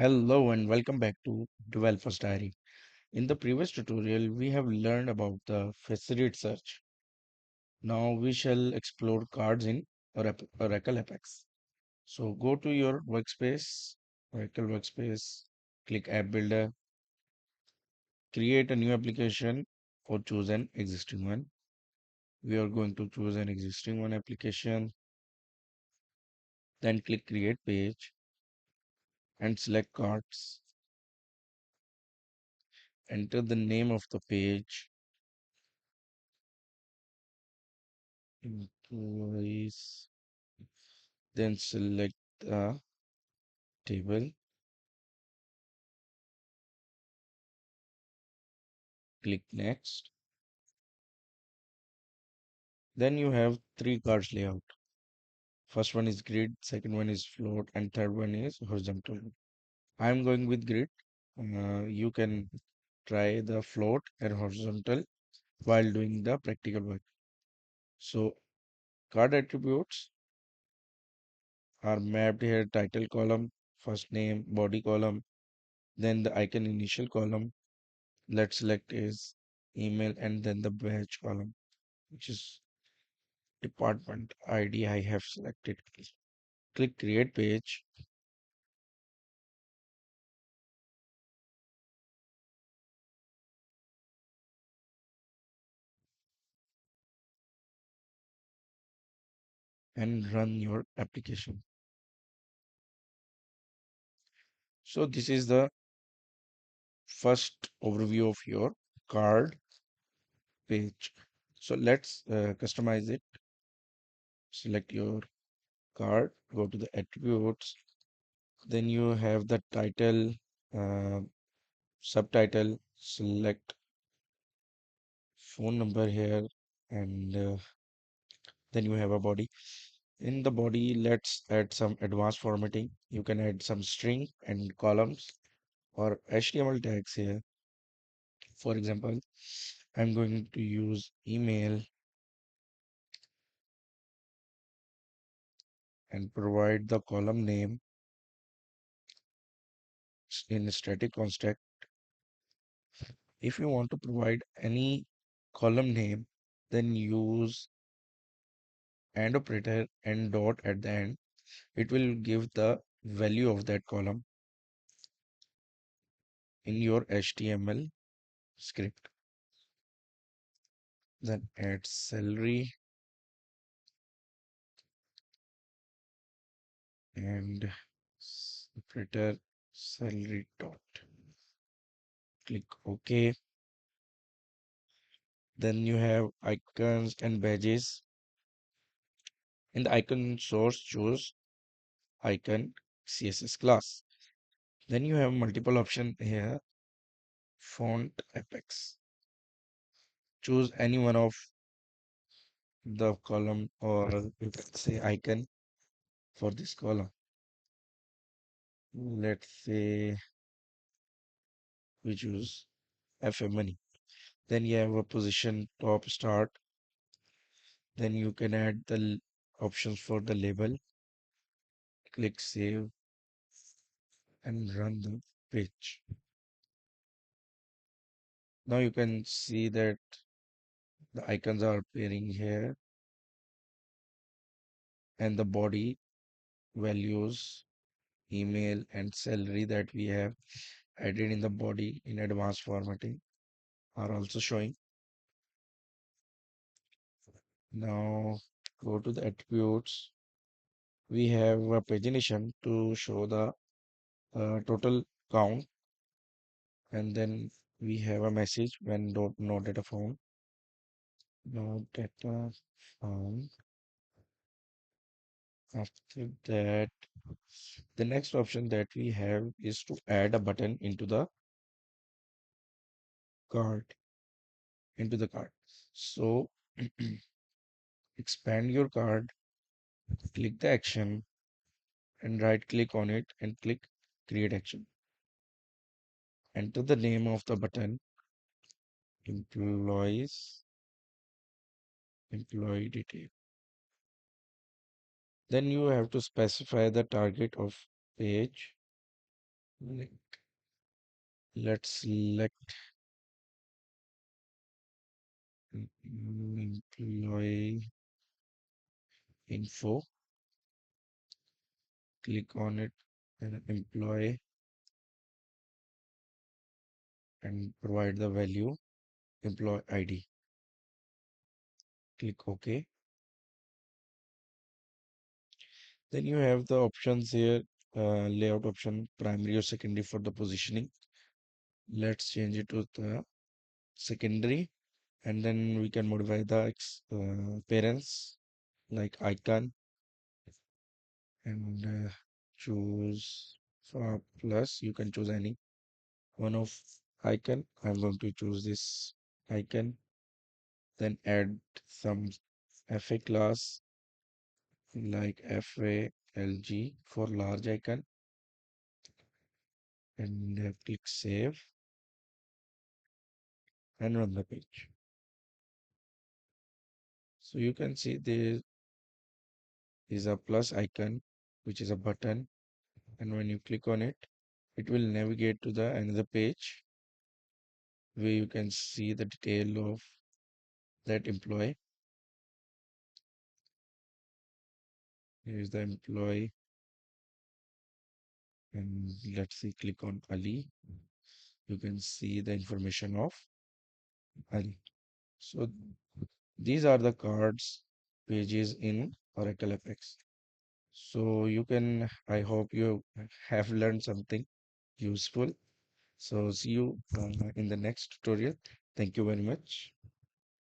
Hello and welcome back to Developers Diary. In the previous tutorial, we have learned about the facility search. Now we shall explore cards in Oracle Apex. So go to your workspace, Oracle workspace, click App Builder, create a new application or choose an existing one. We are going to choose an existing one application, then click Create Page and select Cards. Enter the name of the page, employees, then select the table, click next. Then you have three cards layout. First one is grid, second one is float, and third one is horizontal. I'm going with grid. You can try the float and horizontal while doing the practical work. So card attributes are mapped here: title column, first name, body column, then the icon initial column. Let's select is email, and then the badge column, which is department ID I have selected. Click create page and run your application. So this is the first overview of your card page. So let's customize it. Select your card, go to the attributes. Then you have the title, uh, subtitle, select phone number here, and then you have a body. In the body, let's add some advanced formatting. You can add some string and columns or HTML tags here. For example, I'm going to use email and provide the column name in static construct. If you want to provide any column name, then use and operator and dot at the end. It will give the value of that column in your HTML script. Then add salary and operator salary dot. Click OK. Then you have icons and badges. In the icon source, choose icon CSS class. Then you have multiple option here. Font apex. Choose any one of the column, or you can say icon for this column. Let's say we choose FM money. Then you have a position top start. Then you can add the options for the label. Click save and run the page. Now you can see that the icons are appearing here, and the body values, email, and salary that we have added in the body in advanced formatting are also showing. Now go to the attributes. We have a pagination to show the total count, and then we have a message when no data found. No data found. After that, the next option that we have is to add a button card into the card. So expand your card, click the action, and right click on it and click create action. Enter the name of the button, employees, employee detail. Then you have to specify the target of page. Like, let's select employee info, click on it and employee and provide the value employee ID. Click OK. Then you have the options here, layout option, primary or secondary for the positioning. Let's change it to the secondary, and then we can modify the appearance like icon and choose for plus. You can choose any one of icon. I'm going to choose this icon. Then add some FA class like FALG for large icon and click save and run the page. So you can see there is a plus icon, which is a button, and when you click on it, it will navigate to the another page where you can see the detail of that employee. Here is the employee, and let's see, click on Ali. You can see the information of Ali. So these are the cards pages in Oracle FX. So you can, I hope you have learned something useful. So see you in the next tutorial. Thank you very much.